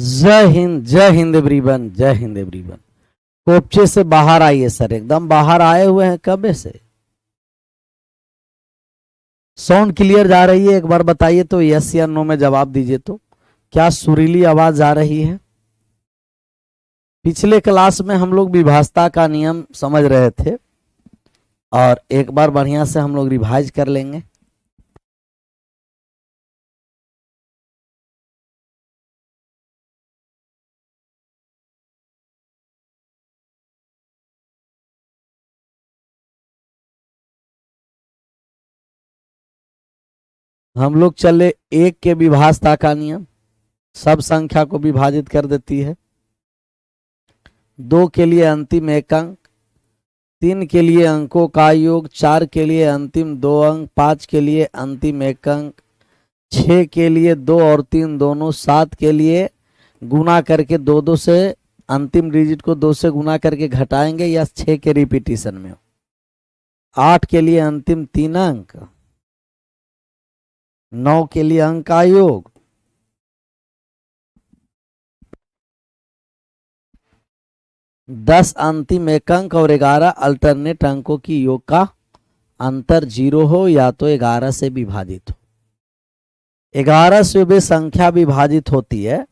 जय हिंद एवरीवन, जय हिंद एवरीवन। कोपचे से बाहर आइए सर, एकदम बाहर आए हुए हैं कब से। साउंड क्लियर जा रही है? एक बार बताइए तो, यस या नो में जवाब दीजिए तो। क्या सुरीली आवाज आ रही है? पिछले क्लास में हम लोग विभाषता का नियम समझ रहे थे और एक बार बढ़िया से हम लोग रिवाइज कर लेंगे। हम लोग चले एक के विभाषता का नियम, सब संख्या को विभाजित कर देती है। 2 के लिए अंतिम एक अंक, 3 के लिए अंकों का योग, 4 के लिए अंतिम 2 अंक, 5 के लिए अंतिम एक अंक, 6 के लिए 2 और 3 दोनों, 7 के लिए गुना करके 2 से अंतिम डिजिट को 2 से गुना करके घटाएंगे या 6 के रिपीटिशन में। 8 के लिए अंतिम 3 अंक, 9 के लिए अंक का योग, 10 अंतिम एक अंक और 11 अल्टरनेट अंकों की योग का अंतर 0 हो या तो 11 से विभाजित हो। 11 से वे संख्या विभाजित होती है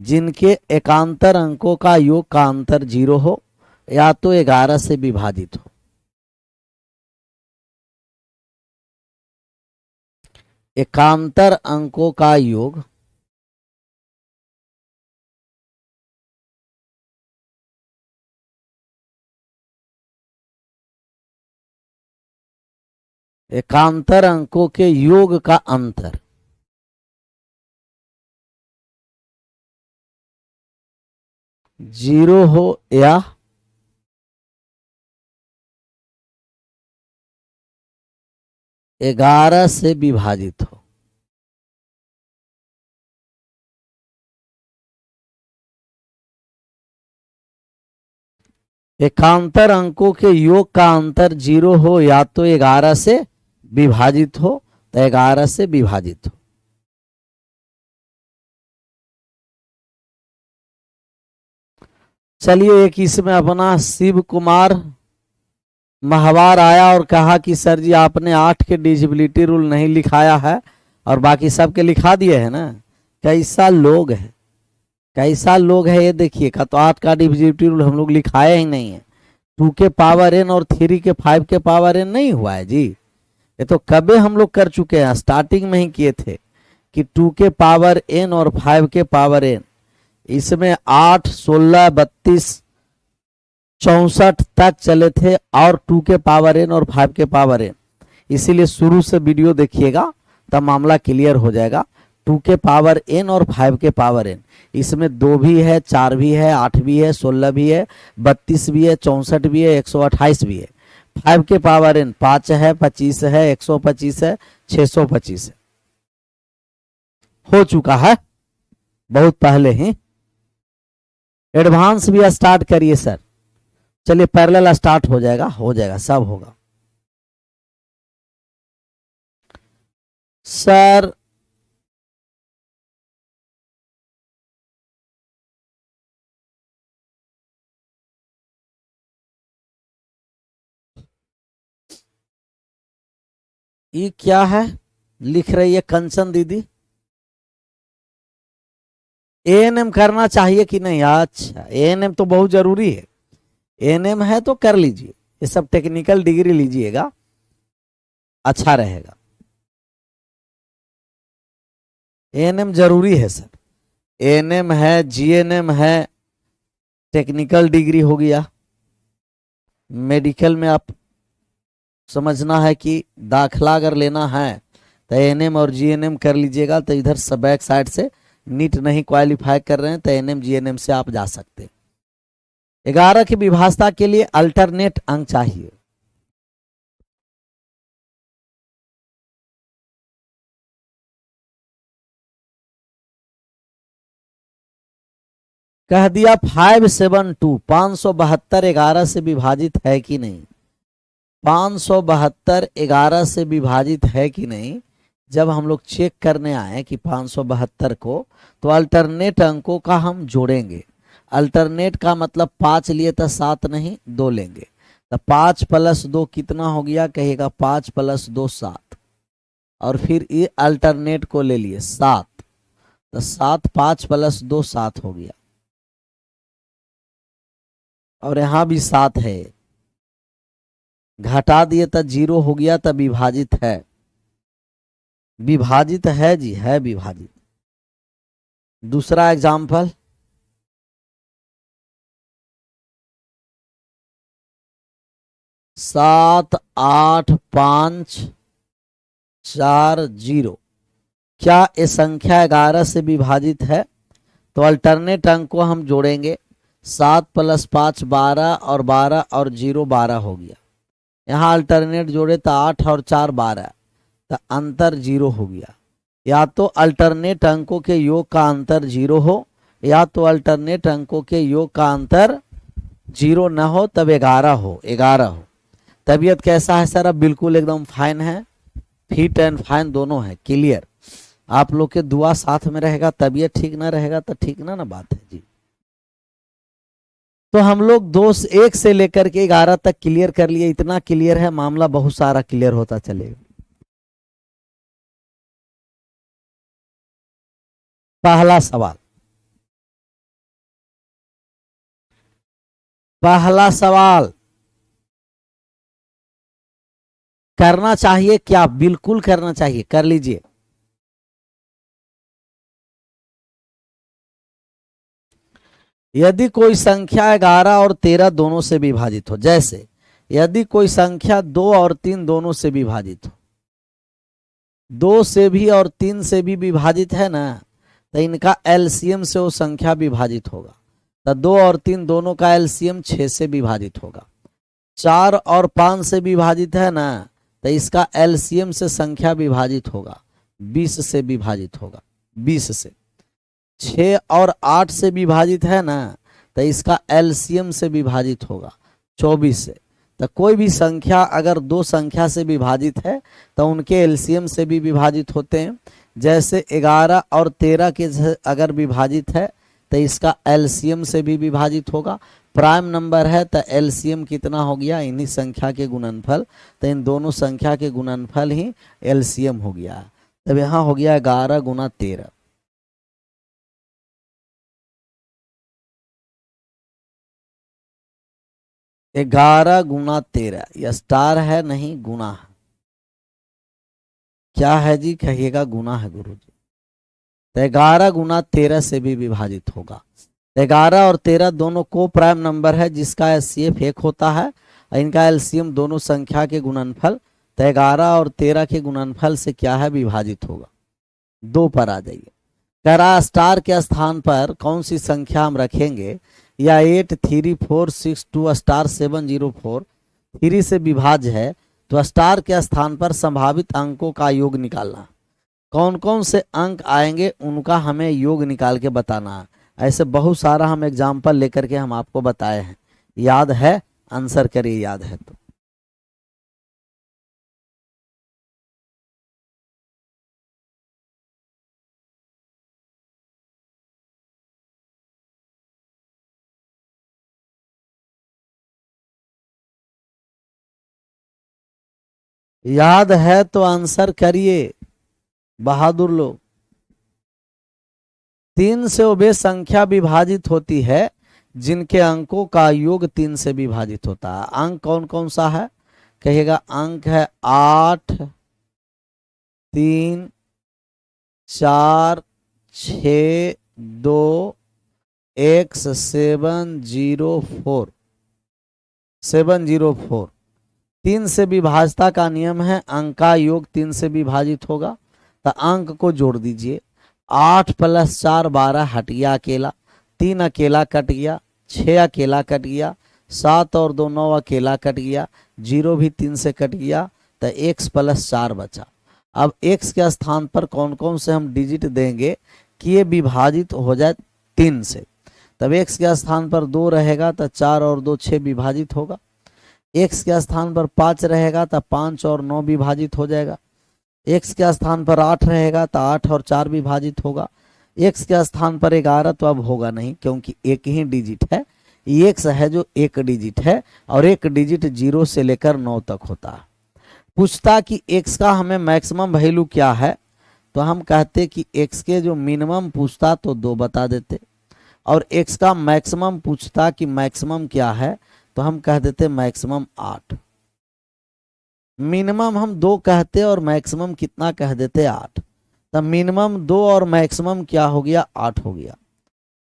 जिनके एकांतर अंकों का योग का अंतर 0 हो या तो 11 से विभाजित हो। एकांतर अंकों का योग एकांतर अंकों के योग का अंतर 0 हो या 11 से विभाजित हो। एकांतर अंकों के योग का अंतर 0 हो या तो 11 से विभाजित हो, तो 11 से विभाजित हो। चलिए, एक इसमें अपना शिव कुमार महवार आया और कहा कि सर जी आपने 8 के डिविजिबिलिटी रूल नहीं लिखाया है और बाकी सबके लिखा दिए है ना। कैसा लोग है, कैसा लोग है ये देखिए। का तो 8 का डिविजिबिलिटी रूल हम लोग लिखाए ही नहीं है। 2 के पावर n और 3 के 5 के पावर n नहीं हुआ है जी। ये तो कबे हम लोग कर चुके हैं, स्टार्टिंग में ही किए थे कि 2 के पावर n और 5 के पावर n। इसमें 8, 16, 32, 64 तक चले थे और 2 के पावर n और 5 के पावर n। इसीलिए शुरू से वीडियो देखिएगा तब मामला क्लियर हो जाएगा। 2 के पावर n और 5 के पावर n, इसमें 2 भी है, 4 भी है, 8 भी है, 16 भी है, 32 भी है, 64 भी है, 128 भी है। 5 के पावर n 5 है, 25 है, 125 है, 625 है। हो चुका है बहुत पहले ही। एडवांस भी स्टार्ट करिए सर। चलिए पैरेलल स्टार्ट हो जाएगा सब होगा सर। ये क्या है लिख रही है कंचन दीदी? एएनएम करना चाहिए कि नहीं? अच्छा, एएनएम तो बहुत जरूरी है। एएनएम है तो कर लीजिए, ये सब टेक्निकल डिग्री लीजिएगा, अच्छा रहेगा। एएनएम जरूरी है सर। एएनएम है, जीएनएम है, टेक्निकल डिग्री हो गया। मेडिकल में आप समझना है कि दाखला अगर लेना है तो एएनएम और जीएनएम कर लीजिएगा। तो इधर सब बैक साइड से नीट नहीं क्वालिफाई कर रहे हैं तो एएनएम जीएनएम से आप जा सकते हैं। 11 की विभाषता के लिए अल्टरनेट अंक चाहिए। कह दिया 572 572 11 से विभाजित है कि नहीं। 572 11 से विभाजित है कि नहीं जब हम लोग चेक करने आए कि 572 को, तो अल्टरनेट अंकों का हम जोड़ेंगे। अल्टरनेट का मतलब 5 लिए तो 7 नहीं 2 लेंगे, तो 5 + 2 कितना हो गया, कहिएगा 5 + 2 7, और फिर ये अल्टरनेट को ले लिए 7, तो 7 5 + 2 7 हो गया, और यहां भी 7 है, घटा दिए तो 0 हो गया, तो विभाजित है, विभाजित है जी, है विभाजित। दूसरा एग्जाम्पल, 7 8 5 4 0, क्या ये संख्या 11 से विभाजित है? तो अल्टरनेट अंक को हम जोड़ेंगे, 7 + 5 12, और 12 और 0 12 हो गया। यहाँ अल्टरनेट जोड़े तो 8 और 4 12, तो अंतर 0 हो गया। या तो अल्टरनेट अंकों के योग का अंतर 0 हो, या तो अल्टरनेट अंकों के योग का अंतर 0 न हो, तब 11 हो, 11 हो। तबीयत कैसा है सर? अब बिल्कुल एकदम फाइन है, फिट एंड फाइन दोनों है, क्लियर। आप लोग के दुआ साथ में रहेगा, तबीयत ठीक ना रहेगा तो ठीक ना बात है जी। तो हम लोग 1 से लेकर के 11 तक क्लियर कर लिए, इतना क्लियर है, मामला बहुत सारा क्लियर होता चलेगा। पहला सवाल, पहला सवाल करना चाहिए क्या? बिल्कुल करना चाहिए, कर लीजिए। यदि कोई संख्या 11 और 13 दोनों से विभाजित हो, जैसे यदि कोई संख्या 2 और 3 दोनों से विभाजित हो, 2 से भी और 3 से भी विभाजित है ना, तो इनका एलसीएम से वो संख्या विभाजित होगा। तो 2 और 3 दोनों का एलसीएम 6 से विभाजित होगा। 4 और 5 से विभाजित है ना, तो इसका एलसीएम से संख्या विभाजित होगा, 20 से विभाजित होगा, 20 से। 6 और 8 से विभाजित है ना, तो इसका एलसीएम से विभाजित होगा, 24 से। तो कोई भी संख्या अगर 2 संख्या से विभाजित है तो उनके एलसीएम से भी विभाजित होते हैं। जैसे 11 और 13 के अगर विभाजित है तो इसका एलसीएम से भी विभाजित होगा। प्राइम नंबर है तो एलसीएम कितना हो गया, इन्हीं संख्या के गुणनफल, तो इन दोनों संख्या के गुणनफल ही एलसीएम हो गया। तब यहाँ हो गया 11 × 13। ग्यारह गुना 13, यह स्टार है नहीं गुना है, क्या है जी? कहिएगा गुना है गुरु जी। तो 11 × 13 से भी विभाजित होगा। 11 और 13 दोनों को प्राइम नंबर है जिसका एचसीएफ 1 होता है, इनका एलसीएम दोनों संख्या के गुणनफल, तो 11 और 13 के गुणनफल से क्या है, विभाजित होगा। 2 पर आ जाइए। करा स्टार के स्थान पर कौन सी संख्या हम रखेंगे? या 8 3 4 6 2 स्टार 7 0 4 3 से विभाज्य है, तो स्टार के स्थान पर संभावित अंकों का योग निकालना। कौन कौन से अंक आएंगे उनका हमें योग निकाल के बताना है। ऐसे बहुत सारा हम एग्जाम्पल लेकर के हम आपको बताए हैं, याद है? आंसर करिए, याद है तो। याद है तो आंसर करिए बहादुर लोग। 3 से वे संख्या विभाजित होती है जिनके अंकों का योग 3 से विभाजित होता है। अंक कौन कौन सा है? कहिएगा अंक है 8 3 4 6 2 x 704 704। 3 से विभाजता का नियम है, अंक का योग 3 से विभाजित होगा, तो अंक को जोड़ दीजिए। 8 + 4 12 हट गया अकेला, 3 अकेला कट गया, 6 अकेला कट गया, 7 और 2 9 अकेला कट गया, 0 भी 3 से कट गया, तो x + 4 बचा। अब x के स्थान पर कौन कौन से हम डिजिट देंगे कि ये विभाजित हो जाए 3 से? तब x के स्थान पर 2 रहेगा तो 4 और 2 6 विभाजित होगा। x के स्थान पर 5 रहेगा तो 5 और 9 विभाजित हो जाएगा। x के स्थान पर 8 रहेगा तो 8 और 4 विभाजित होगा। x के स्थान पर 11 तो अब होगा नहीं क्योंकि एक ही डिजिट है, x है जो एक डिजिट है और एक डिजिट 0 से लेकर 9 तक होता है। पूछता कि x का हमें मैक्सिमम वैल्यू क्या है, तो हम कहते कि x के जो मिनिमम पूछता तो 2 बता देते, और x का मैक्सिमम पूछता कि मैक्सिमम क्या है तो हम कह देते मैक्सिमम 8। मिनिमम हम 2 कहते और मैक्सिमम कितना कह देते 8। तो मिनिमम 2 और मैक्सिमम क्या हो गया 8 हो गया।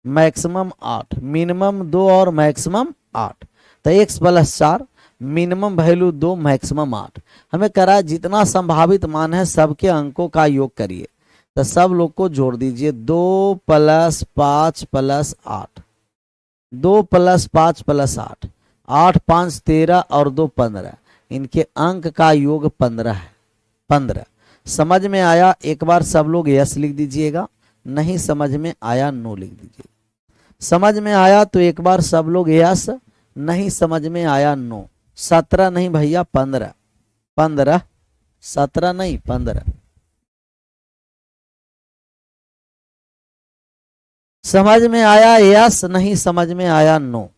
मैक्सिमम 8, मिनिमम 2 और मैक्सिमम 8, तो x + 4, मिनिमम वैल्यू 2, मैक्सिमम 8। हमें करा जितना संभावित मान है सबके अंकों का योग करिए, तो सब लोग को जोड़ दीजिए। 2 + 5 + 8, 2 + 5 + 8, 8 × 5 = 13 और 2 = 15। इनके अंक का योग 15 है। 15 समझ में आया? एक बार सब लोग यस लिख दीजिएगा, नहीं समझ में आया नो लिख दीजिए। समझ में आया तो एक बार सब लोग यस, नहीं समझ में आया नो। 17 नहीं भैया 15, 15, 17 नहीं 15। समझ में आया यस, नहीं समझ में आया नो।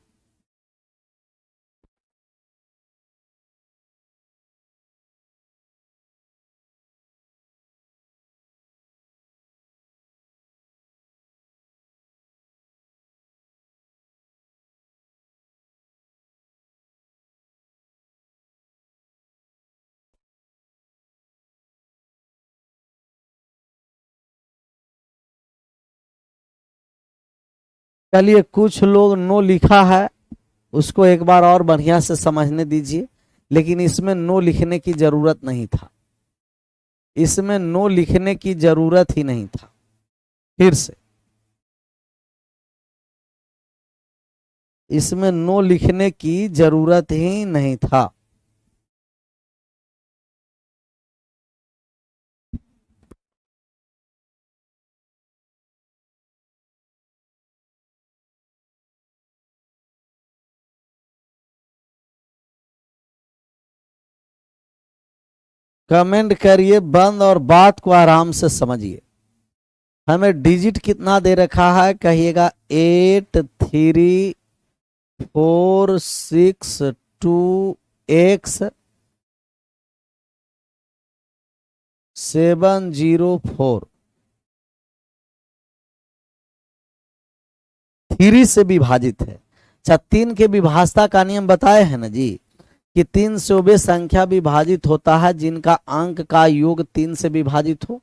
चलिए कुछ लोग नो लिखा है, उसको एक बार और बढ़िया से समझने दीजिए। लेकिन इसमें नो लिखने की जरूरत नहीं था, इसमें नो लिखने की जरूरत ही नहीं था। फिर से, इसमें नो लिखने की जरूरत ही नहीं था। कमेंट करिए बंद और बात को आराम से समझिए। हमें डिजिट कितना दे रखा है कहिएगा 8 3 4 6 2 x 704। 3 से विभाजित है। अच्छा, 3 के विभाजता का नियम बताए हैं ना जी, कि 3 से वे संख्या विभाजित होता है जिनका अंक का योग 3 से विभाजित हो।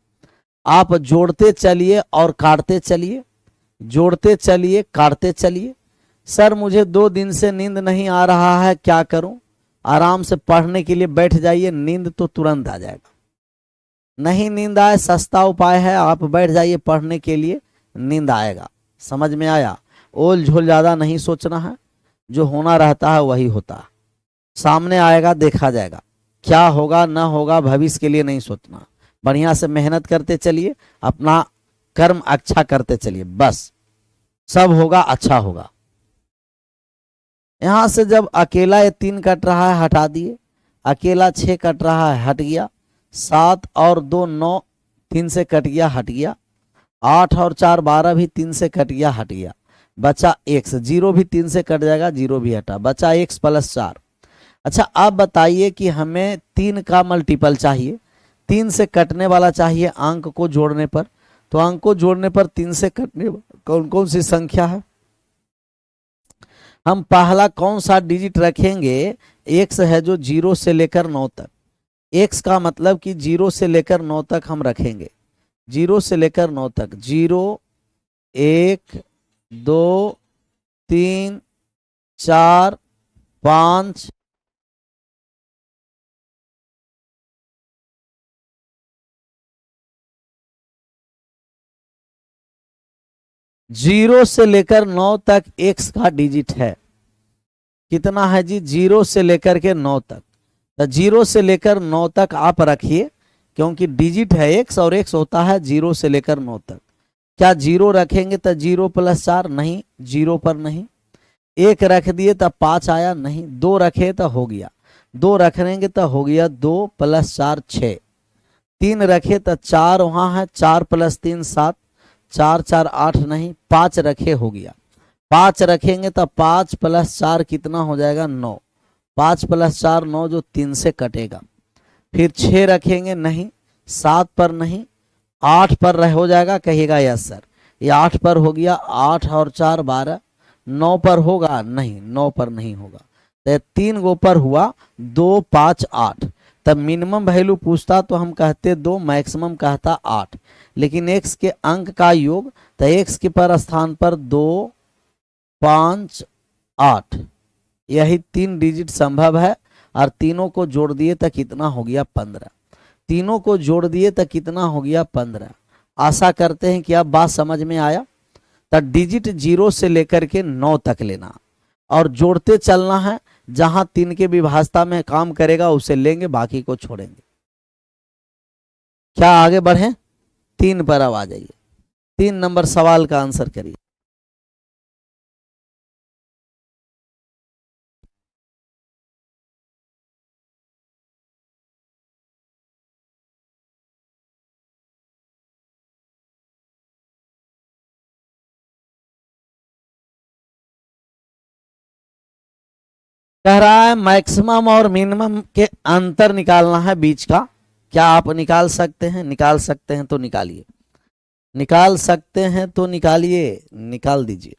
आप जोड़ते चलिए और काटते चलिए, जोड़ते चलिए काटते चलिए। सर मुझे 2 दिन से नींद नहीं आ रहा है, क्या करूं? आराम से पढ़ने के लिए बैठ जाइए, नींद तो तुरंत आ जाएगा। नहीं नींद आए, सस्ता उपाय है, आप बैठ जाइए पढ़ने के लिए, नींद आएगा। समझ में आया? ओल झोल ज्यादा नहीं सोचना है, जो होना रहता है वही होता है। सामने आएगा देखा जाएगा, क्या होगा ना होगा भविष्य के लिए नहीं सोचना। बढ़िया से मेहनत करते चलिए, अपना कर्म अच्छा करते चलिए, बस सब होगा, अच्छा होगा। यहां से जब अकेला ये 3 कट रहा है हटा दिए, अकेला 6 कट रहा है हट गया, 7 और 2 9, 3 से कट गया हट गया, 8 और 4 12 भी 3 से कट गया हट गया, बचा x, 0 भी 3 से कट जाएगा, 0 भी हटा, बचा x + 4। अच्छा अब बताइए कि हमें 3 का मल्टीपल चाहिए, 3 से कटने वाला चाहिए अंक को जोड़ने पर। तो अंक को जोड़ने पर 3 से कटने कौन कौन सी संख्या है? हम पहला कौन सा डिजिट रखेंगे? x है जो 0 से लेकर 9 तक। x का मतलब कि 0 से लेकर 9 तक हम रखेंगे, 0 से लेकर 9 तक। 0 1 2 3 4 5 0 से लेकर 9 तक x का डिजिट है। कितना है जी? 0 से लेकर के 9 तक। तो 0 से लेकर 9 तक आप रखिए, क्योंकि डिजिट है x और x होता है 0 से लेकर 9 तक। क्या 0 रखेंगे तो 0 + 4? नहीं, 0 पर नहीं। 1 रख दिए तो 5 आया? नहीं। 2 रखे तो हो गया, 2 रखेंगे तो हो गया 2 + 4 6। 3 रखे तो 4 वहां है, 4 + 3 7, 4 4 8 नहीं, 5 रखे हो गया। 5 रखेंगे तो 5 + 4 कितना हो जाएगा 9, 5 + 4 9 जो 3 से कटेगा। फिर 6 रखेंगे नहीं, 7 पर नहीं, 8 पर रह हो जाएगा, कहिएगा यस सर। ये 8 पर हो गया, 8 और 4 12, 9 पर होगा नहीं, 9 पर नहीं होगा, तो 3 गो पर हुआ, 2 5 8। तब मिनिमम वैल्यू पूछता तो हम कहते 2, मैक्सिमम कहता 8, लेकिन x के अंक का योग, तो x के पर स्थान पर 2 5 8, यही 3 डिजिट संभव है। और तीनों को जोड़ दिए तो कितना हो गया 15, तीनों को जोड़ दिए तो कितना हो गया 15। आशा करते हैं कि अब बात समझ में आया। तो डिजिट 0 से लेकर के 9 तक लेना और जोड़ते चलना है, जहां 3 के विभाजता में काम करेगा उसे लेंगे, बाकी को छोड़ेंगे। क्या आगे बढ़े? 3 पर अब आ जाइए, 3 नंबर सवाल का आंसर करिए। कह रहा है मैक्सिमम और मिनिमम के अंतर निकालना है बीच का। क्या आप निकाल सकते हैं? निकाल सकते हैं तो निकालिए, निकाल सकते हैं तो निकालिए, निकाल दीजिए।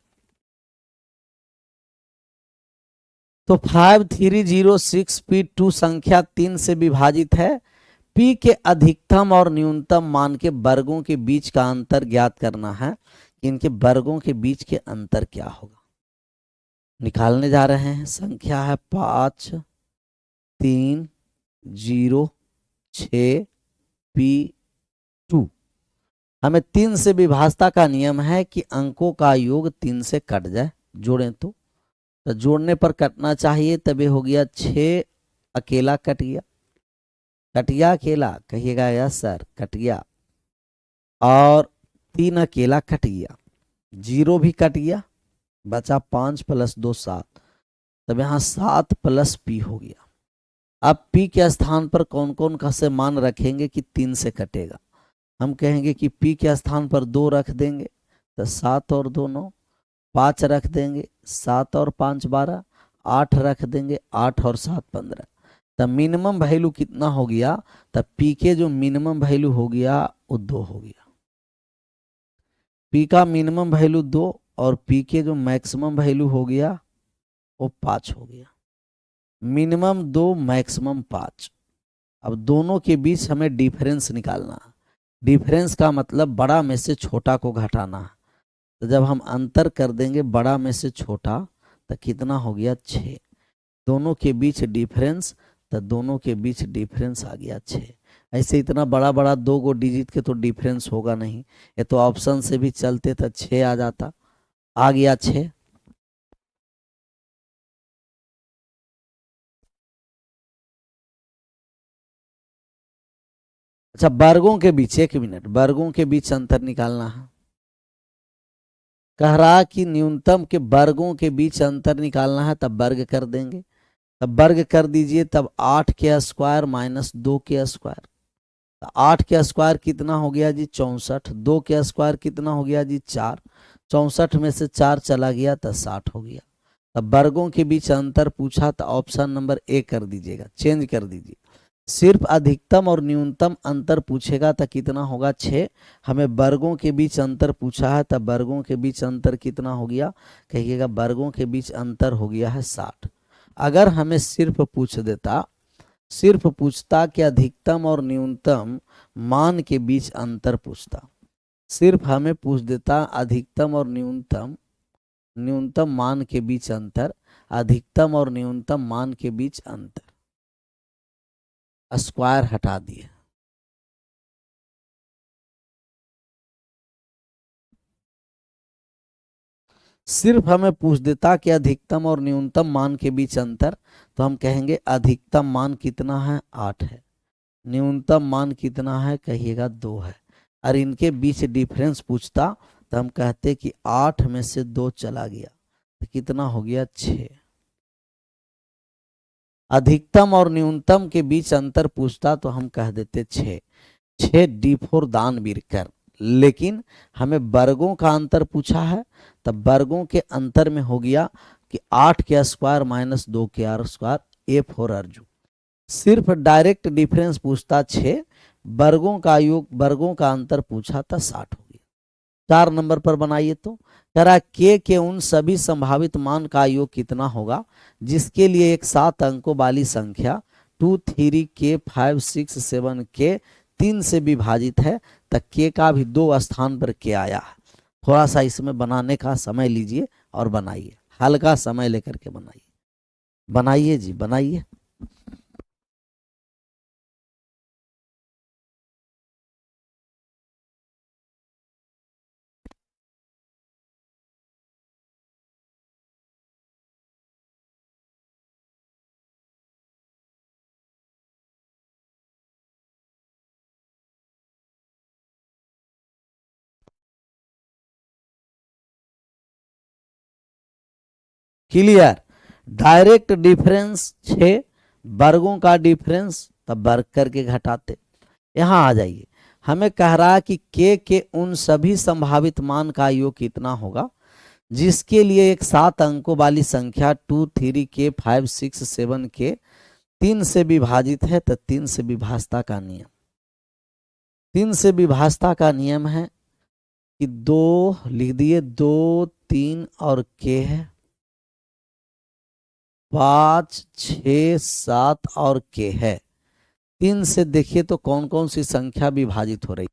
तो 5306 P2 संख्या 3 से विभाजित है। P के अधिकतम और न्यूनतम मान के वर्गों के बीच का अंतर ज्ञात करना है। इनके वर्गों के बीच के अंतर क्या होगा, निकालने जा रहे हैं। संख्या है 5 3 0 6 P2। हमें 3 से विभाजता का नियम है कि अंकों का योग 3 से कट जाए, जोड़ें तो जोड़ने पर कटना चाहिए, तभी हो गया 6 अकेला कट गया, कट गया अकेला, कहिएगा यस सर कट गया। और 3 अकेला कट गया, 0 भी कट गया, बचा 5 + 2 7, तब यहाँ 7 + P हो गया। अब P के स्थान पर कौन कौन का से मान रखेंगे कि 3 से कटेगा? हम कहेंगे कि P के स्थान पर 2 रख देंगे तो 7 और 2 9, 5 रख देंगे 7 और 5 12, 8 रख देंगे 8 और 7 15। तब मिनिमम वैल्यू कितना हो गया? तब P के जो मिनिमम वैल्यू हो गया वो 2 हो गया। P का मिनिमम वैल्यू 2 और P के जो मैक्सिमम वैल्यू हो गया वो 5 हो गया। Minimum 2 maximum 5। अब दोनों के बीच हमें डिफरेंस निकालना है। डिफरेंस का मतलब बड़ा में से छोटा को घटाना है। तो जब हम अंतर कर देंगे बड़ा में से छोटा तो कितना हो गया 6। दोनों के बीच डिफरेंस, तो दोनों के बीच डिफरेंस आ गया 6। ऐसे इतना बड़ा बड़ा 2 गो डिजिट के तो डिफरेंस होगा नहीं, ये तो ऑप्शन से भी चलते तो 6 आ जाता, आ गया 6। अच्छा वर्गों के बीच, 1 मिनट, वर्गों के बीच अंतर निकालना है। कह रहा कि न्यूनतम के वर्गों के बीच अंतर निकालना है, तब वर्ग कर देंगे। तब वर्ग कर दीजिए, तब 8 के स्क्वायर माइनस 2 के स्क्वायर, 8 के स्क्वायर कितना हो गया जी 64, 2 के स्क्वायर कितना हो गया जी 4, 64 में से 4 चला गया तो 60 हो गया। तब वर्गों के बीच अंतर पूछा तो ऑप्शन नंबर ए कर दीजिएगा, चेंज कर दीजिए। सिर्फ अधिकतम और न्यूनतम अंतर पूछेगा तो कितना होगा 6। हमें वर्गों के बीच अंतर पूछा है, तब वर्गों के बीच अंतर कितना हो गया, कहिएगा वर्गों के बीच अंतर हो गया है 60। अगर हमें सिर्फ पूछ देता, सिर्फ पूछता कि अधिकतम और न्यूनतम मान के बीच अंतर पूछता, सिर्फ हमें पूछ देता अधिकतम और न्यूनतम, न्यूनतम मान के बीच अंतर, अधिकतम और न्यूनतम मान के बीच अंतर, स्क्वायर हटा दिए। सिर्फ हमें पूछ देता कि अधिकतम और न्यूनतम मान के बीच अंतर, तो हम कहेंगे अधिकतम मान कितना है 8 है, न्यूनतम मान कितना है कहिएगा 2 है, और इनके बीच डिफरेंस पूछता तो हम कहते कि 8 में से 2 चला गया तो कितना हो गया 6। अधिकतम और न्यूनतम के बीच अंतर पूछता तो हम कह देते 6। 6d4 दानवीर कर। लेकिन हमें वर्गों का अंतर पूछा है, तब वर्गों के अंतर में हो गया कि 8 के स्क्वायर माइनस 2 के आर स्क्वायर, A4 अर्जुन। सिर्फ डायरेक्ट डिफरेंस पूछता 6, वर्गों का योग वर्गों का अंतर पूछा था 60 हो गया। 4 नंबर पर बनाइए तो कह रहा के उन सभी संभावित मान का योग कितना होगा जिसके लिए एक 7 अंकों वाली संख्या 2 3 के 5 6 7 के 3 से विभाजित है, तक के का भी 2 स्थान पर के आया है। थोड़ा सा इसमें बनाने का समय लीजिए और बनाइए, हल्का समय लेकर के बनाइए, बनाइए जी बनाइए। क्लियर। डायरेक्ट डिफरेंस 6, वर्गों का डिफरेंस तब वर्ग करके घटाते। यहां आ जाइए, हमें कह रहा है कि के उन सभी संभावित मान का योग कितना होगा जिसके लिए एक 7 अंकों वाली संख्या 2 3 के 5 6 7 के 3 से विभाजित है। तो 3 से विभाजता का नियम, 3 से विभाजता का नियम है कि 2 लिख दिए, 2 3 और के है, 5 6 7 और के है। 3 से देखिए तो कौन कौन सी संख्या विभाजित हो रही।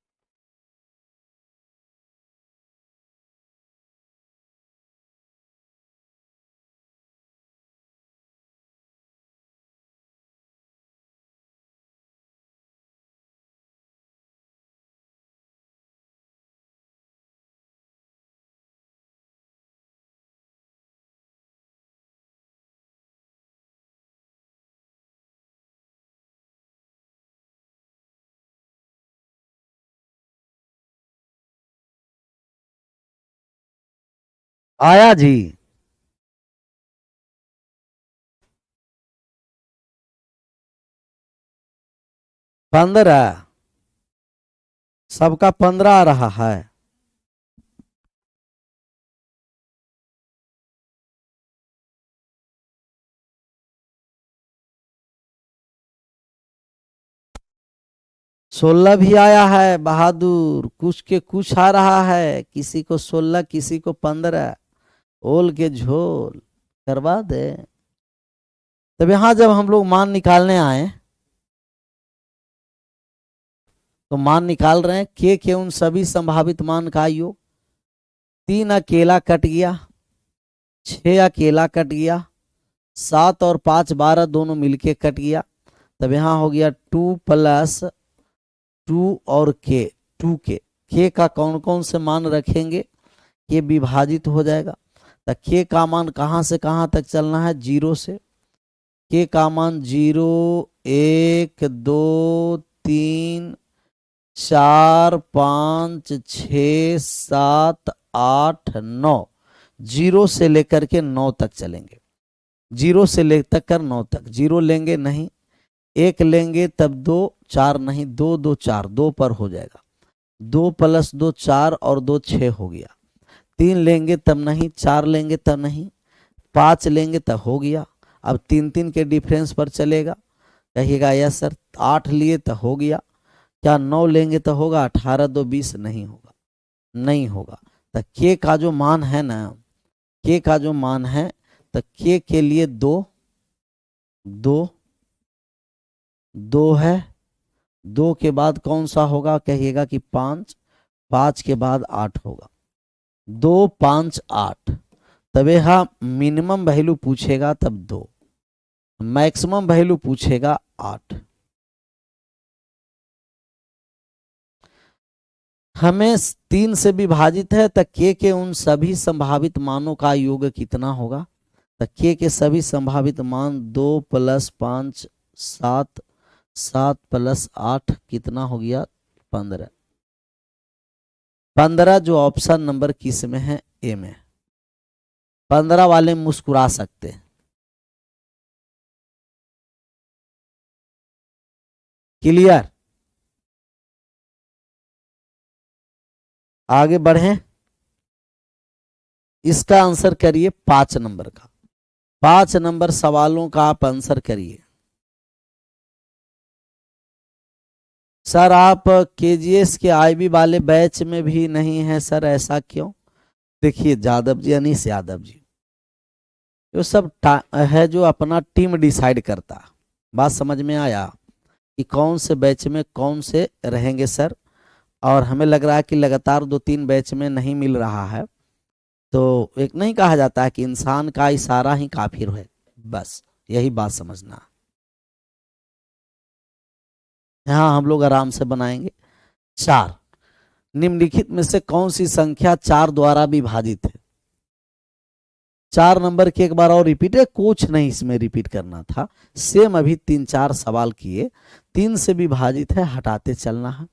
आया जी। 15, सबका 15 आ रहा है। सोलह भी आया है बहादुर, कुछ के कुछ आ रहा है, किसी को 16 किसी को 15, ओल के झोल करवा दे। तब यहां जब हम लोग मान निकालने आए तो मान निकाल रहे हैं के उन सभी संभावित मान का योग। 3 अकेला कट गया, 6 अकेला कट गया, 7 और 5 12 दोनों मिलके कट गया। तब यहां हो गया 2 प्लस 2 और के का कौन कौन से मान रखेंगे, के विभाजित हो जाएगा। तो के का मान कहां से कहां तक चलना है, 0 से। के का मान 0 1 2 3 4 5 6 7 8 9, 0 से लेकर के 9 तक चलेंगे। 0 से लेकर कर 9 तक, 0 लेंगे नहीं, 1 लेंगे तब 2, 4 नहीं, 2 2 4, 2 पर हो जाएगा। 2 प्लस 2 4 और 2 6 हो गया। 3 लेंगे तब नहीं, 4 लेंगे तब नहीं, 5 लेंगे तब हो गया। अब 3 3 के डिफरेंस पर चलेगा, कहिएगा यस सर। 8 लिए तो हो गया, क्या 9 लेंगे तो होगा, 18 2 20 नहीं होगा, नहीं होगा। तो के का जो मान है ना, के का जो मान है, तो के लिए 2 2 2 है, 2 के बाद कौन सा होगा, कहिएगा कि 5, 5 के बाद 8 होगा, 2 5 8। तब यह मिनिमम वैल्यू पूछेगा तब 2, मैक्सिमम वैल्यू पूछेगा 8। हमें 3 से विभाजित है, तो के उन सभी संभावित मानों का योग कितना होगा। तो के सभी संभावित मान 2 प्लस 5 7, 7 प्लस 8 कितना हो गया, 15। 15 जो ऑप्शन नंबर किस में है, ए में। 15 वाले मुस्कुरा सकते हैं। क्लियर। आगे बढ़े, इसका आंसर करिए 5 नंबर का। 5 नंबर सवालों का आप आंसर करिए। सर आप केजीएस के आईबी वाले बैच में भी नहीं है सर, ऐसा क्यों? देखिए यादव जी, अनीश यादव जी, ये सब है जो अपना टीम डिसाइड करता। बात समझ में आया कि कौन से बैच में कौन से रहेंगे सर। और हमें लग रहा है कि लगातार 2-3 बैच में नहीं मिल रहा है, तो एक नहीं कहा जाता है कि इंसान का इशारा ही काफिर है, बस यही बात समझना। यहाँ हम लोग आराम से बनाएंगे। 4, निम्नलिखित में से कौन सी संख्या 4 द्वारा विभाजित है? 4 नंबर की एक बार और रिपीट है, कुछ नहीं इसमें रिपीट करना था, सेम अभी 3-4 सवाल किए। 3 से विभाजित है, हटाते चलना है।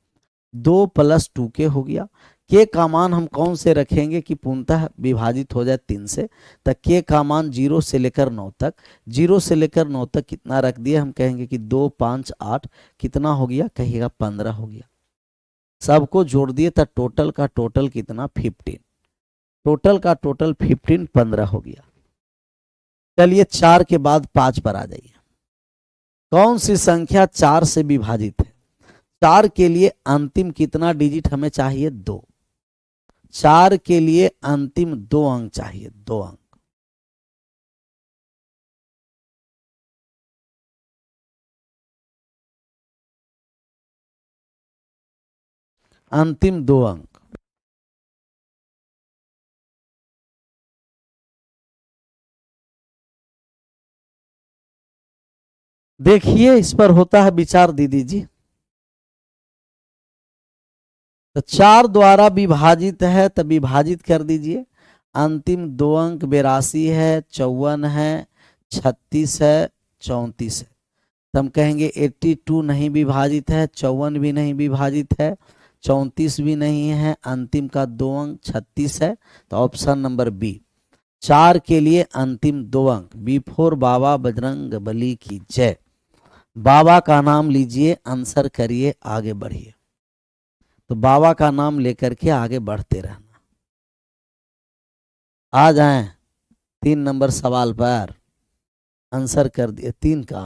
2 + 2 के हो गया। के का मान हम कौन से रखेंगे कि पूर्णतः विभाजित हो जाए 3 से? तो के का मान 0 से लेकर 9 तक, 0 से लेकर 9 तक कितना रख दिए? हम कहेंगे कि 2, 5, 8, कितना हो गया? कहिएगा 15 हो गया। सबको जोड़ दिए तो टोटल का टोटल कितना? 15। टोटल का टोटल 15, 15 हो गया। चलिए 4 के बाद 5 पर आ जाइए। कौन सी संख्या 4 से विभाजित है? 4 के लिए अंतिम कितना डिजिट हमें चाहिए? 2। 4 के लिए अंतिम 2 अंक चाहिए, 2 अंक। अंतिम 2 अंक। देखिए इस पर होता है विचार दीदी जी। तो 4 द्वारा विभाजित है तो विभाजित कर दीजिए। अंतिम 2 अंक 82 है, 54 है, 36 है, 34 है। तो हम कहेंगे 82 नहीं विभाजित है, 54 भी नहीं विभाजित है, 34 भी नहीं है, अंतिम का 2 अंक 36 है। तो ऑप्शन नंबर बी, 4 के लिए अंतिम 2 अंक। बिफोर बाबा बजरंग बली की जय। बाबा का नाम लीजिए, आंसर करिए, आगे बढ़िए। तो बाबा का नाम लेकर के आगे बढ़ते रहना। आ जाएं 3 नंबर सवाल पर, आंसर कर दिए 3 का।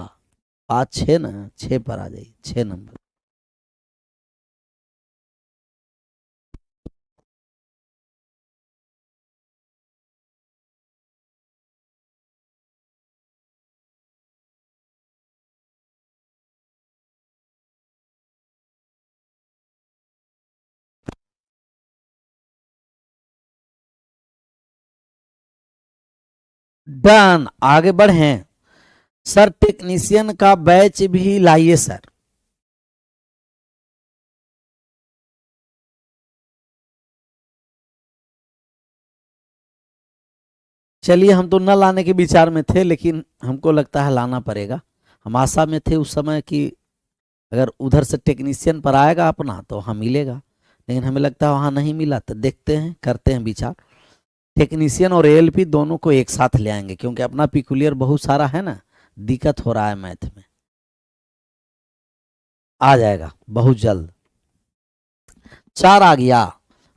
5, 6 ना, 6 पर आ जाइए, 6 नंबर। डन, आगे बढ़े। सर टेक्नीशियन का बैच भी लाइए सर। चलिए हम तो न लाने के विचार में थे, लेकिन हमको लगता है लाना पड़ेगा। हम आशा में थे उस समय कि अगर उधर से टेक्नीशियन पर आएगा अपना तो वहाँ मिलेगा, लेकिन हमें लगता है वहाँ नहीं मिला। तो देखते हैं, करते हैं विचार। टेक्नीशियन और एएलपी दोनों को एक साथ ले आएंगे, क्योंकि अपना पिकुलियर बहुत सारा है ना, दिक्कत हो रहा है मैथ में। आ जाएगा बहुत जल्द। 4 आ गया।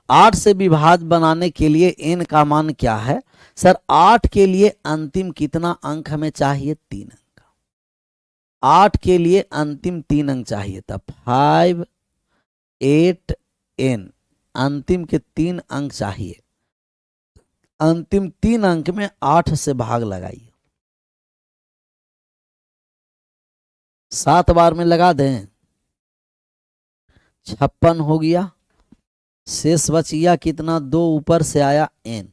8 से विभाज्य बनाने के लिए n का मान क्या है? सर 8 के लिए अंतिम कितना अंक हमें चाहिए? 3 अंक। 8 के लिए अंतिम 3 अंक चाहिए, तब 5, 8, n। अंतिम के 3 अंक चाहिए। अंतिम 3 अंक में 8 से भाग लगाइए। 7 बार में लगा दें, 56 हो गया। शेष बच गया कितना? 2 ऊपर से आया n।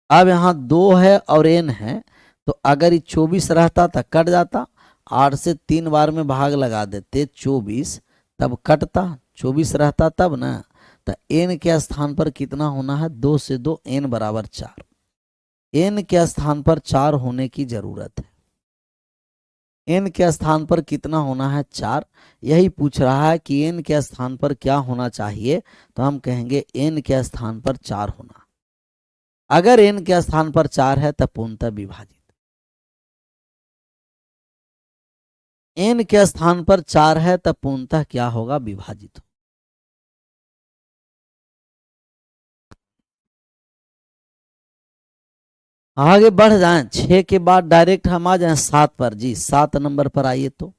अब यहाँ 2 है और n है, तो अगर ये 24 रहता तो कट जाता। 8 से 3 बार में भाग लगा देते 24, तब कटता। 24 रहता तब ना। तो n के स्थान पर कितना होना है? 2 से 2 n बराबर 4। n के स्थान पर 4 होने की जरूरत है। n के स्थान पर कितना होना है? 4। यही पूछ रहा है कि n के स्थान पर क्या होना चाहिए, तो हम कहेंगे n के स्थान पर 4 होना। अगर n के स्थान पर 4 है तो पूर्णतः विभाजित। n के स्थान पर 4 है तो पूर्णतः क्या होगा? विभाजित। आगे बढ़ जाएं, 6 के बाद डायरेक्ट हम आ जाएं 7 पर। जी 7 नंबर पर आइए। तो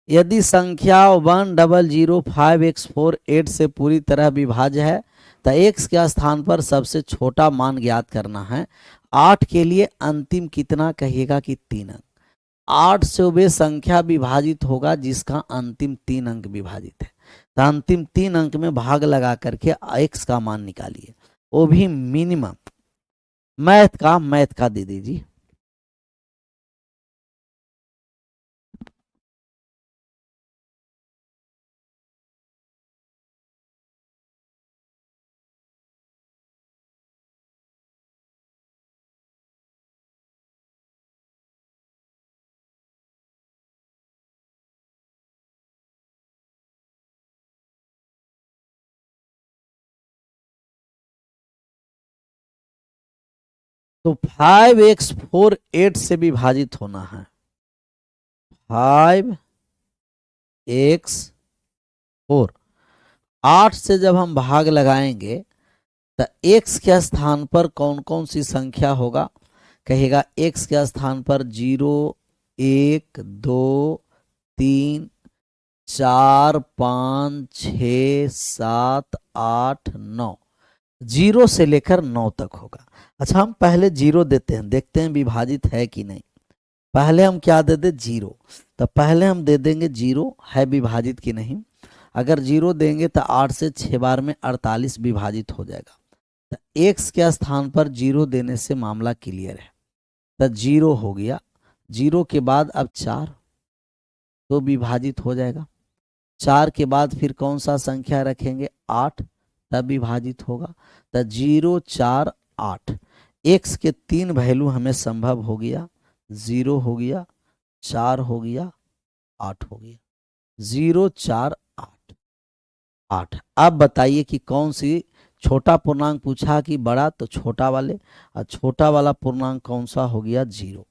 यदि संख्या 1005x48 से पूरी तरह विभाज्य है तो x के स्थान पर सबसे छोटा मान ज्ञात करना है। 8 के लिए अंतिम कितना कहिएगा कि 3 अंक। 8 से वे संख्या विभाजित होगा जिसका अंतिम 3 अंक विभाजित है। तो अंतिम 3 अंक में भाग लगा करके x का मान निकालिए, वो भी मिनिमम। मैथ का दे दीजिए। तो 5x48 से विभाजित होना है। 5x4, 8 से जब हम भाग लगाएंगे तो x के स्थान पर कौन कौन सी संख्या होगा कहेगा। x के स्थान पर 0, 1, 2, 3, 4, 5, 6, 7, 8, 9, 0 से लेकर 9 तक होगा। अच्छा हम पहले 0 देते हैं, देखते हैं विभाजित है कि नहीं। पहले हम क्या दे दे 0, तो पहले हम दे देंगे 0 है विभाजित कि नहीं। अगर 0 देंगे तो 8 से 6 बार में 48 विभाजित हो जाएगा। तो x के स्थान पर 0 देने से मामला क्लियर है। तो 0 हो गया। 0 के बाद अब 4 तो विभाजित हो जाएगा। 4 के बाद फिर कौन सा संख्या रखेंगे 8, तब विभाजित होगा। तो 0, 4, 8। x के 3 वैल्यू हमें संभव हो गया। 0 हो गया, 4 हो गया, 8 हो गया। 0, 4, 8, 8। अब बताइए कि कौन सी छोटा पूर्णांक पूछा कि बड़ा, तो छोटा वाले। और छोटा वाला पूर्णांक कौन सा हो गया 0।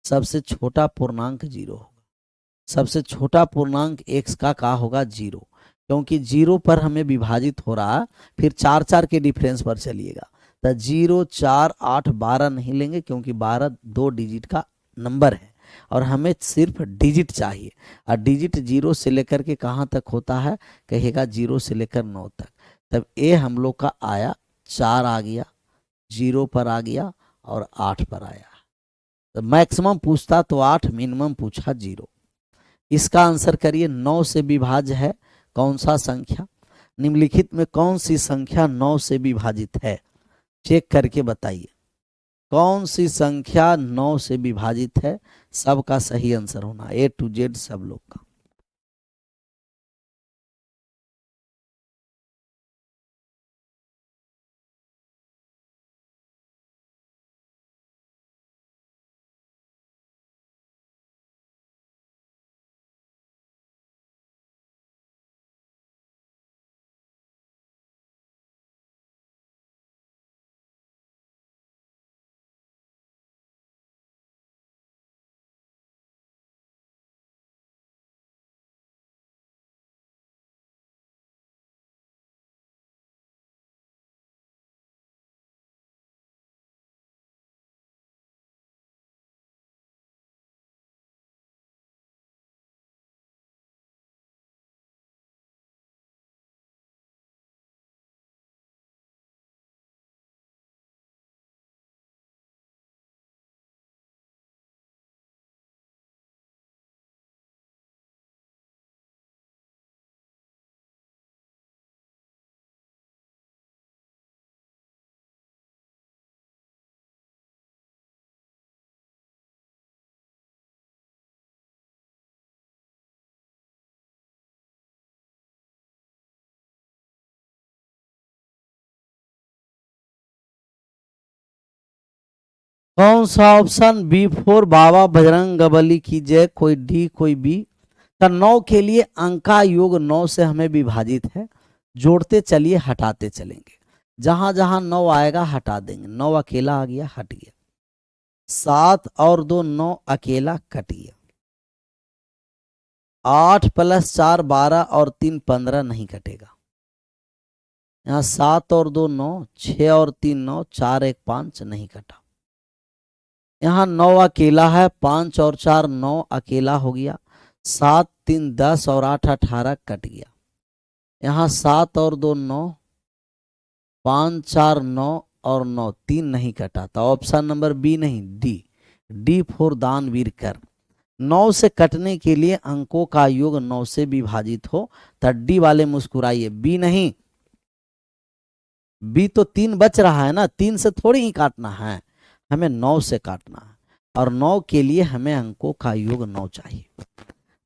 सबसे छोटा पूर्णांक 0 होगा। सबसे छोटा पूर्णांक x का होगा 0, क्योंकि 0 पर हमें विभाजित हो रहा है। फिर 4 4 के डिफरेंस पर चलिएगा। तो 0, 4, 8, 12 नहीं लेंगे, क्योंकि 12 2 डिजिट का नंबर है और हमें सिर्फ डिजिट चाहिए। और डिजिट 0 से लेकर के कहाँ तक होता है कहेगा 0 से लेकर 9 तक। तब ए हम लोग का आया 4 आ गया, 0 पर आ गया और 8 पर आया। तो मैक्सिमम पूछता तो 8, मिनिमम पूछा 0। इसका आंसर करिए। 9 से विभाज्य है कौन सा संख्या। निम्नलिखित में कौन सी संख्या 9 से विभाजित है, चेक करके बताइए। कौन सी संख्या 9 से विभाजित है। सबका सही आंसर होना, A to Z सब लोग का। कौन सा ऑप्शन B4 बाबा बजरंग बली की जय, कोई डी कोई बी। तो 9 के लिए अंका योग 9 से हमें विभाजित है। जोड़ते चलिए हटाते चलेंगे। जहां जहां 9 आएगा हटा देंगे। 9 अकेला आ गया, हट गया। 7 और 2 9 अकेला कट गया। 8 + 4 12 और 3 15 नहीं कटेगा। यहाँ 7 और 2 9, 6 और 3 9, 4 1 5 नहीं कटा। यहाँ 9 अकेला है, 5 और 4 9 अकेला हो गया, 7 3 10 और 8 18 कट गया। यहाँ 7 और 2 9, 5 4 9 और 9 3 नहीं कटा, तो ऑप्शन नंबर बी नहीं, डी, डी फॉर दानवीर कर। 9 से कटने के लिए अंकों का योग 9 से विभाजित हो, तो डी वाले मुस्कुराइए, बी नहीं, बी तो 3 बच रहा है ना, 3 से थोड़ी ही काटना है, हमें 9 से काटना है, और 9 के लिए हमें अंकों का योग 9 चाहिए।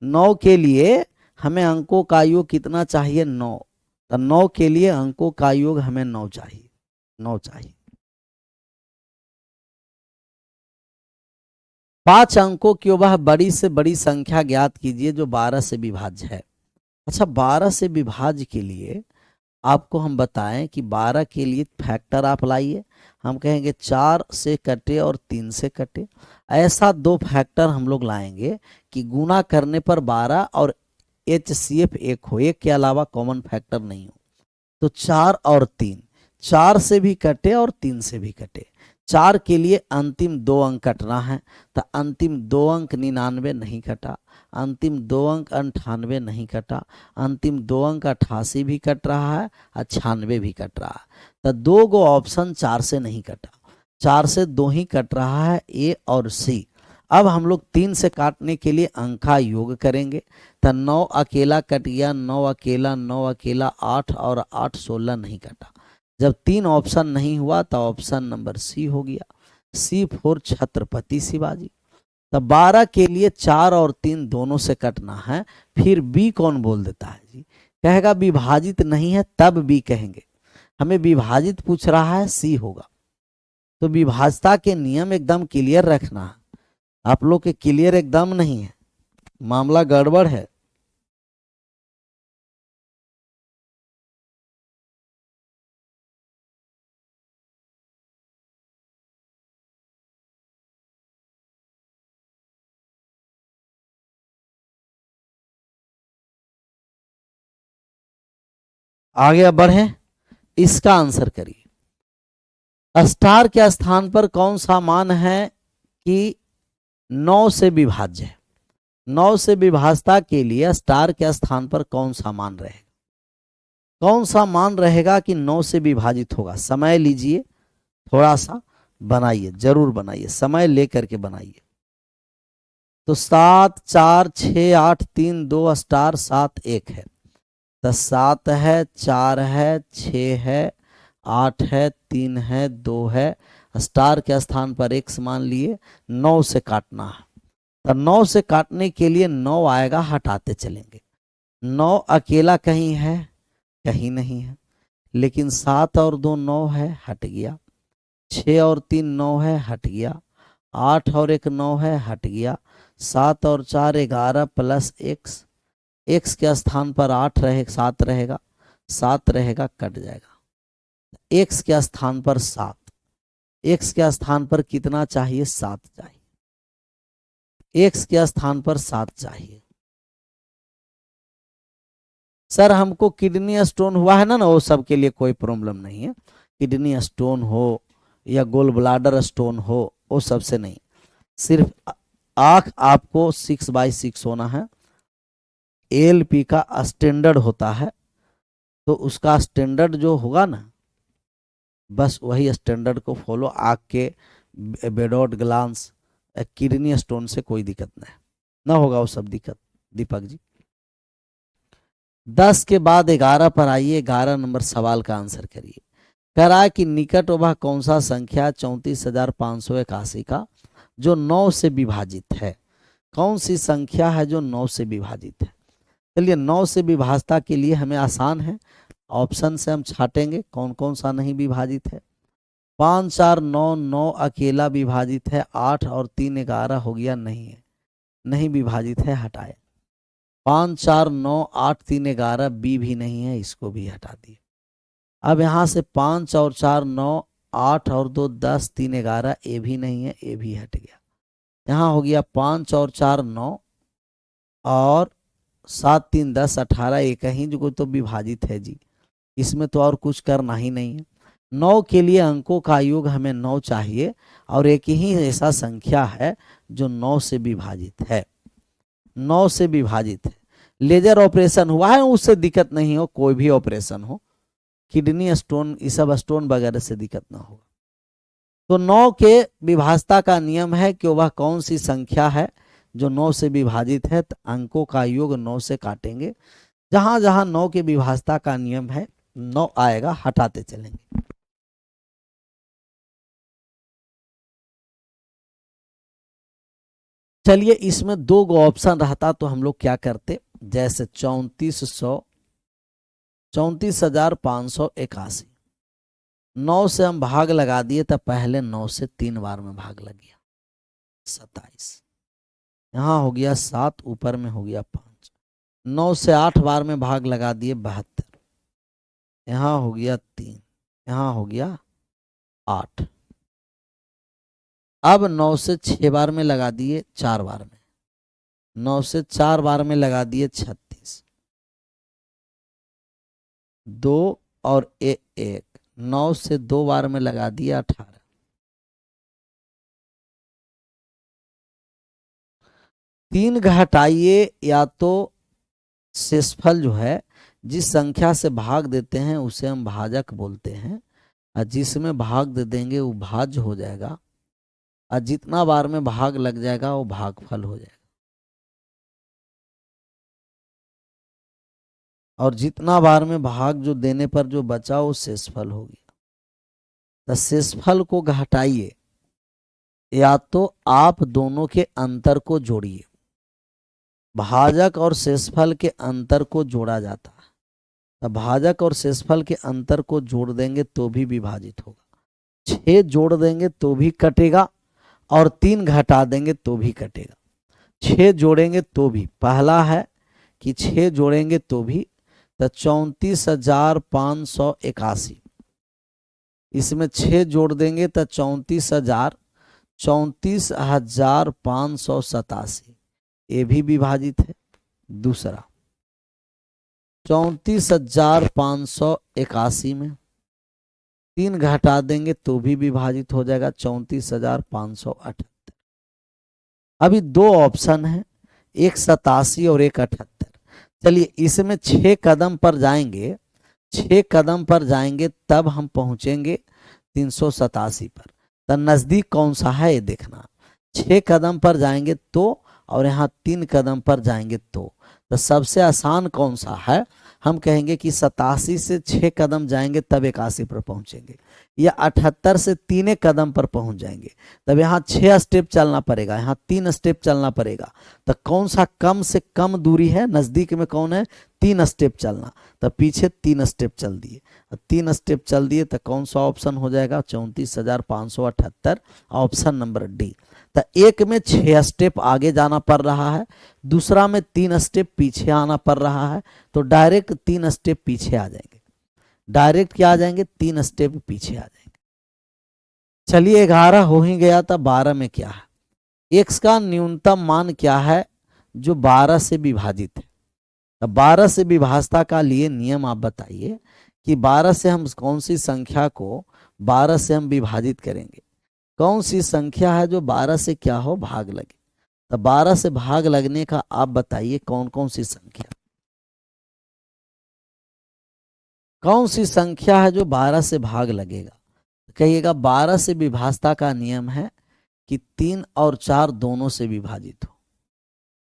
9 के लिए हमें अंकों का योग कितना चाहिए, 9, तो 9 के लिए अंकों का योग हमें 9 चाहिए, 9 चाहिए। 5 अंकों की वह बड़ी से बड़ी संख्या ज्ञात कीजिए जो 12 से विभाज्य है। अच्छा, 12 से विभाज्य के लिए आपको हम बताएं कि 12 के लिए फैक्टर आप लाइए, हम कहेंगे 4 से कटे और 3 से कटे, ऐसा 2 फैक्टर हम लोग लाएंगे कि गुना करने पर 12 और HCF 1 हो, एक के अलावा कॉमन फैक्टर नहीं हो। तो 4 और 3, 4 से भी कटे और 3 से भी कटे। 4 के लिए अंतिम 2 अंक कटना है, तो अंतिम 2 अंक 99 नहीं कटा, अंतिम 2 अंक 98 नहीं कटा, अंतिम 2 अंक 88 भी कट रहा है, 96 भी कट रहा है, तो 2 गो ऑप्शन 4 से नहीं कटा, 4 से 2 ही कट रहा है, ए और सी। अब हम लोग 3 से काटने के लिए अंक का योग करेंगे, तो 9 अकेला कट गया, 9 अकेला 9 अकेला 8 और 8 16 नहीं कटा। जब 3 ऑप्शन नहीं हुआ तो ऑप्शन नंबर सी हो गया, सी फॉर छत्रपति शिवाजी। तब 12 के लिए 4 और 3 दोनों से कटना है, फिर बी कौन बोल देता है जी, कहेगा विभाजित नहीं है, तब बी कहेंगे, हमें विभाजित पूछ रहा है, सी होगा। तो विभाजता के नियम एकदम क्लियर रखना है, आप लोग के क्लियर एकदम नहीं है, मामला गड़बड़ है। आगे बढ़े, इसका आंसर करिए। स्टार के स्थान पर कौन सा मान है कि 9 से विभाज्य है। 9 से विभाजता के लिए स्टार के स्थान पर कौन सा मान रहेगा, कौन सा मान रहेगा कि 9 से विभाजित होगा। समय लीजिए, थोड़ा सा बनाइए, जरूर बनाइए, समय लेकर के बनाइए। तो 7 4 6 8 3 2 स्टार 7 1 है, तो 7 है, 4 है, 6 है, 8 है, 3 है, 2 है, स्टार के स्थान पर x मान लिए, 9 से काटना है, तो 9 से काटने के लिए 9 आएगा, हटाते चलेंगे। 9 अकेला कहीं है, कहीं नहीं है, लेकिन 7 और 2 9 है, हट गया, 6 और 3 9 है, हट गया, 8 और 1 9 है, हट गया, 7 और 4 11 प्लस x, x के स्थान पर 8 रहेगा, 7 रहेगा, 7 रहेगा, कट जाएगा, x के स्थान पर 7, x के स्थान पर कितना चाहिए, 7 चाहिए, x के स्थान पर 7 चाहिए। सर हमको किडनी स्टोन हुआ है ना, वो सब के लिए कोई प्रॉब्लम नहीं है, किडनी स्टोन हो या गोल ब्लाडर स्टोन हो, वो सबसे नहीं, सिर्फ आंख आपको 6/6 होना है। ALP का स्टैंडर्ड होता है, तो उसका स्टैंडर्ड जो होगा ना, बस वही स्टैंडर्ड को फॉलो, आँख के बेडोट ग्लांस, किडनी स्टोन से कोई दिक्कत नहीं ना होगा, वो सब दिक्कत। दीपक जी 10 के बाद 11 पर आइए, 11 नंबर सवाल का आंसर करिए। कह रहा है कि निकट वह कौन सा संख्या 34,581 का जो 9 से विभाजित है, कौन सी संख्या है जो 9 से विभाजित है। चलिए 9 से विभाजता के लिए हमें आसान है, ऑप्शन से हम छाटेंगे कौन कौन सा नहीं विभाजित है। 5 4 9 9 अकेला विभाजित है, 8 और 3 11 हो गया, नहीं है, नहीं विभाजित है, हटाए। 5 4 9 8 3 11 बी भी नहीं है, इसको भी हटा दिए। अब यहाँ से 5 और 4 9 8 और 2 10 3 11 ए भी नहीं है, ए भी हट गया। यहाँ हो गया 5 और 4 9 और 7 3 10 18, एक ही जो तो विभाजित है जी, इसमें तो और कुछ करना ही नहीं है। 9 के लिए अंकों का योग हमें 9 चाहिए और एक ही ऐसा संख्या है जो 9 से विभाजित है, 9 से विभाजित है। लेजर ऑपरेशन हुआ है उससे दिक्कत नहीं हो, कोई भी ऑपरेशन हो, किडनी स्टोन, ये सब स्टोन वगैरह से दिक्कत ना होगा। तो 9 के विभाजता का नियम है कि वह कौन सी संख्या है जो 9 से विभाजित है, तो अंकों का योग 9 से काटेंगे। जहां जहां 9 के विभाजता का नियम है 9 आएगा, हटाते चलेंगे। चलिए इसमें 2 ऑप्शन रहता तो हम लोग क्या करते, जैसे 34,581, 9 से हम भाग लगा दिए तो पहले 9 से 3 बार में भाग लग गया 27, यहाँ हो गया 7, ऊपर में हो गया 5। 9 से 8 बार में भाग लगा दिए 72, यहाँ हो गया 3, यहाँ हो गया 8। अब 9 से 6 बार में लगा दिए 4 बार में, 9 से 4 बार में लगा दिए 36, 2 और 1, 9 से 2 बार में लगा दिए 18, 3 घटाइए, या तो शेषफल जो है जिस संख्या से भाग देते हैं उसे हम भाजक बोलते हैं, और जिसमें भाग दे देंगे वो भाज्य हो जाएगा, और जितना बार में भाग लग जाएगा वो भागफल हो जाएगा। और जितना बार में भाग जो देने पर जो बचा वो शेषफल हो गया। तो शेषफल को घटाइए, या तो आप दोनों के अंतर को जोड़िए, भाजक और शेषफल के अंतर को जोड़ा जाता है, तो भाजक और शेषफल के अंतर को जोड़ देंगे तो भी विभाजित होगा, 6 जोड़ देंगे तो भी कटेगा, और 3 घटा देंगे तो भी कटेगा। 6 जोड़ेंगे तो भी, पहला है कि 6 जोड़ेंगे तो भी, तो 34,581, इसमें 6 जोड़ देंगे तो 34,587, ये भी विभाजित है। दूसरा 34,581 में 3 घटा देंगे तो भी विभाजित हो जाएगा 34,578। अभी 2 ऑप्शन है, एक 87 और एक 78। चलिए इसमें 6 कदम पर जाएंगे, 6 कदम पर जाएंगे तब हम पहुंचेंगे 387 पर। तो नजदीक कौन सा है ये देखना, 6 कदम पर जाएंगे तो, और यहाँ 3 कदम पर जाएंगे तो सबसे आसान कौन सा है, हम कहेंगे कि 87 से 6 कदम जाएंगे तब 81 पर पहुंचेंगे, या 78 से 3 कदम पर पहुंच जाएंगे, तब यहाँ 6 स्टेप चलना पड़ेगा, यहाँ 3 स्टेप चलना पड़ेगा। तो कौन सा कम से कम दूरी है, नजदीक में कौन है, 3 स्टेप चलना, तो पीछे 3 स्टेप चल दिए, 3 स्टेप चल दिए तो कौन सा ऑप्शन हो जाएगा, 34,578, ऑप्शन नंबर डी। तो एक में 6 स्टेप आगे जाना पड़ रहा है, दूसरा में 3 स्टेप पीछे आना पड़ रहा है, तो डायरेक्ट 3 स्टेप पीछे आ जाएंगे, डायरेक्ट क्या आ जाएंगे, 3 स्टेप पीछे आ जाएंगे। चलिए 11 हो ही गया था, 12 में क्या है, x का न्यूनतम मान क्या है जो 12 से विभाजित है। तो 12 से विभाजता का लिए नियम आप बताइए कि 12 से हम कौन सी संख्या को 12 से हम विभाजित करेंगे, कौन सी संख्या है जो 12 से क्या हो, भाग लगे। तो 12 से भाग लगने का आप बताइए कौन कौन सी संख्या, कौन सी संख्या है जो 12 से भाग लगेगा। कहिएगा 12 से विभाजता का नियम है कि 3 और 4 दोनों से विभाजित हो,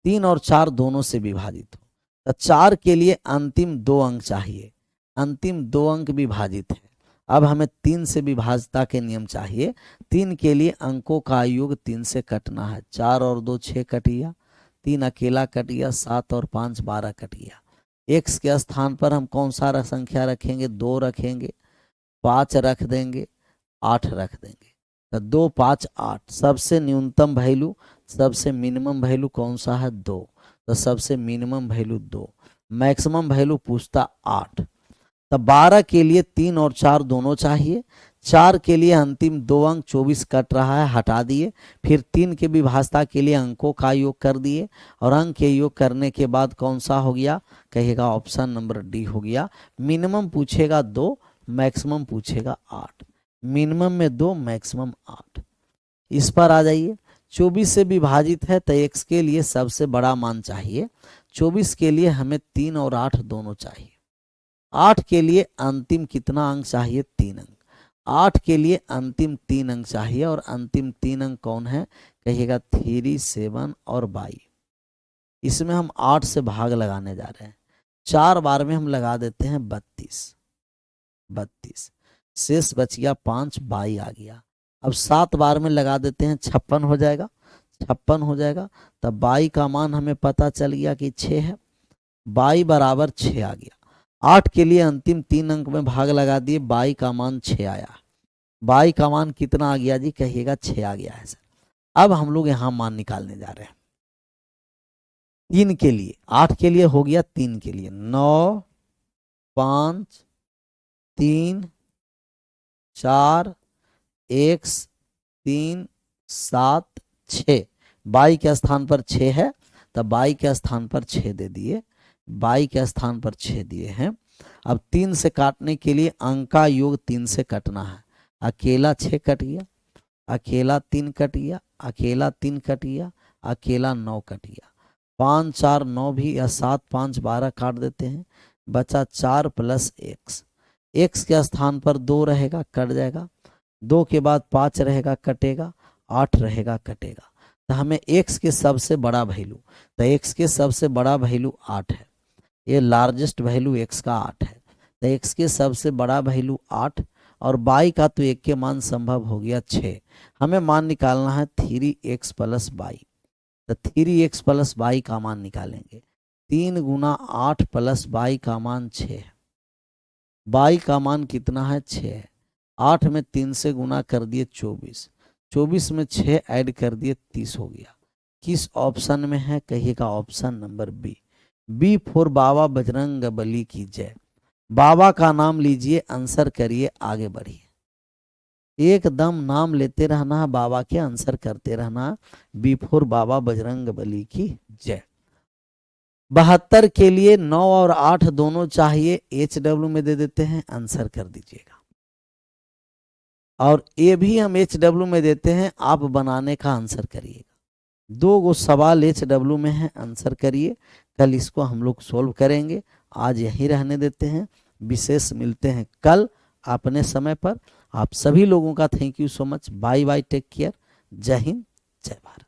3 और 4 दोनों से विभाजित हो। तो 4 के लिए अंतिम 2 अंक चाहिए, अंतिम 2 अंक विभाजित है। अब हमें 3 से विभाजता के नियम चाहिए, 3 के लिए अंकों का योग 3 से कटना है, 4 और 2 6 कट गया, 3 अकेला कट गया, 7 और 5 12 कट गया। x के स्थान पर हम कौन सा संख्या रखेंगे, 2 रखेंगे, 5 रख देंगे, 8 रख देंगे। तो 2 5 8, सबसे न्यूनतम वैल्यू, सबसे मिनिमम वैल्यू कौन सा है, 2, तो सबसे मिनिमम वैल्यू 2, मैक्सिमम वैल्यू पूछता 8। तो 12 के लिए 3 और 4 दोनों चाहिए, 4 के लिए अंतिम 2 अंक 24 कट रहा है, हटा दिए, फिर 3 के विभाजता के लिए अंकों का योग कर दिए, और अंक के योग करने के बाद कौन सा हो गया, कहिएगा ऑप्शन नंबर डी हो गया। मिनिमम पूछेगा 2, मैक्सिमम पूछेगा 8, मिनिमम में 2, मैक्सिमम 8। इस पर आ जाइए, 24 से विभाजित है तो x के लिए सबसे बड़ा मान चाहिए। 24 के लिए हमें 3 और 8 दोनों चाहिए। 8 के लिए अंतिम कितना अंक चाहिए? 3 अंक। 8 के लिए अंतिम 3 अंक चाहिए, और अंतिम 3 अंक कौन है? कहिएगा 3, 7 और 22। इसमें हम 8 से भाग लगाने जा रहे हैं। 4 बार में हम लगा देते हैं 32, शेष बच गया 5, 22 आ गया। अब 7 बार में लगा देते हैं, 56 हो जाएगा, 56 हो जाएगा। तब 22 का मान हमें पता चल गया कि 6 है, 22 बराबर 6 आ गया। 8 के लिए अंतिम 3 अंक में भाग लगा दिए, 22 का मान 6 आया। 22 का मान कितना आ गया जी? कहिएगा 6 आ गया है सर। अब हम लोग यहाँ मान निकालने जा रहे हैं 3 के लिए। 8 के लिए हो गया, 3 के लिए 9, 5, 3, 4, 1, 3, 7, 6। 22 के स्थान पर 6 है, तब 22 के स्थान पर 6 दे दिए, 22 के स्थान पर 6 दिए हैं। अब 3 से काटने के लिए अंक का योग 3 से कटना है। अकेला 6 कट गया, अकेला 3 कट गया, अकेला 3 कट गया, अकेला 9 कट गया। 5, 4, 9 भी, या 7, 5, 12 काट देते हैं, बचा 4 प्लस x। x के स्थान पर 2 रहेगा, कट जाएगा। 2 के बाद 5 रहेगा, कटेगा। 8 रहेगा, कटेगा। तो हमें x के सबसे बड़ा वैल्यू, तो x के सबसे बड़ा वैल्यू 8 है। ये लार्जेस्ट वैल्यू x का 8 है, तो x के सबसे बड़ा वैल्यू 8, और 22 का तो एक के मान संभव हो गया 6। हमें मान निकालना है 3x प्लस 22। तो 3x प्लस 22 का मान निकालेंगे। 3 गुना 8 प्लस 22 का मान 6 है। 22 का मान कितना है? 6 है। 8 में 3 से गुना कर दिए 24, 24 में 6 ऐड कर दिए 30 हो गया। किस ऑप्शन में है? कहिएगा ऑप्शन नंबर बी फॉर बाबा बजरंग बली की जय। बाबा का नाम लीजिए, आंसर करिए, आगे बढ़िए। एकदम नाम लेते रहना है बाबा के, आंसर करते रहना। बी फॉर बाबा बजरंग बली की जय। 72 के लिए 9 और 8 दोनों चाहिए, HW में दे देते हैं, आंसर कर दीजिएगा। और ये भी हम HW में देते हैं, आप बनाने का आंसर करिएगा। 2 गो सवाल HW में है, आंसर करिए। कल इसको हम लोग सोल्व करेंगे, आज यहीं रहने देते हैं। विशेष मिलते हैं कल अपने समय पर। आप सभी लोगों का thank you so much. Bye bye, take care, जय हिंद, जय भारत।